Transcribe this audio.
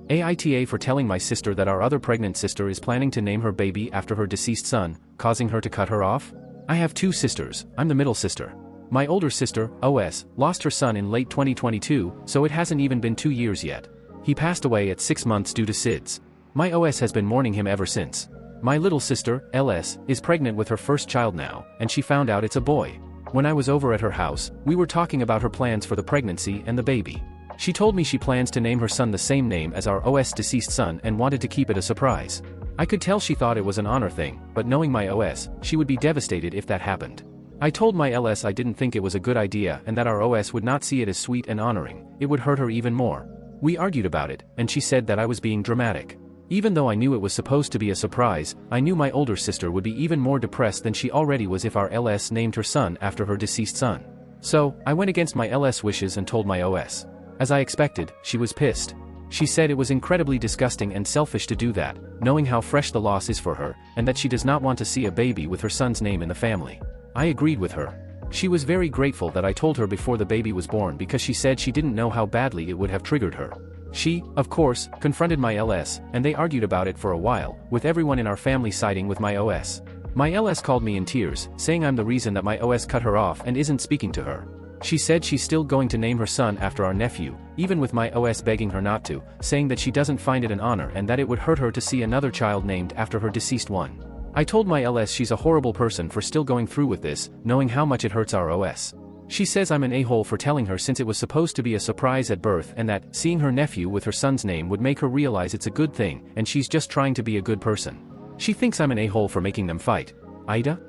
AITA for telling my sister that our other pregnant sister is planning to name her baby after her deceased son, causing her to cut her off? I have 2 sisters, I'm the middle sister. My older sister, OS, lost her son in late 2022, so it hasn't even been 2 years yet. He passed away at 6 months due to SIDS. My OS has been mourning him ever since. My little sister, LS, is pregnant with her first child now, and she found out it's a boy. When I was over at her house, we were talking about her plans for the pregnancy and the baby. She told me she plans to name her son the same name as our OS deceased son and wanted to keep it a surprise. I could tell she thought it was an honor thing, but knowing my OS, she would be devastated if that happened. I told my LS I didn't think it was a good idea and that our OS would not see it as sweet and honoring, it would hurt her even more. We argued about it, and she said that I was being dramatic. Even though I knew it was supposed to be a surprise, I knew my older sister would be even more depressed than she already was if our LS named her son after her deceased son. So, I went against my LS wishes and told my OS. As I expected, she was pissed. She said it was incredibly disgusting and selfish to do that, knowing how fresh the loss is for her, and that she does not want to see a baby with her son's name in the family. I agreed with her. She was very grateful that I told her before the baby was born because she said she didn't know how badly it would have triggered her. She, of course, confronted my LS, and they argued about it for a while, with everyone in our family siding with my OS. My LS called me in tears, saying I'm the reason that my OS cut her off and isn't speaking to her. She said she's still going to name her son after our nephew, even with my OS begging her not to, saying that she doesn't find it an honor and that it would hurt her to see another child named after her deceased one. I told my LS she's a horrible person for still going through with this, knowing how much it hurts our OS. She says I'm an a-hole for telling her since it was supposed to be a surprise at birth and that seeing her nephew with her son's name would make her realize it's a good thing and she's just trying to be a good person. She thinks I'm an a-hole for making them fight. AITA?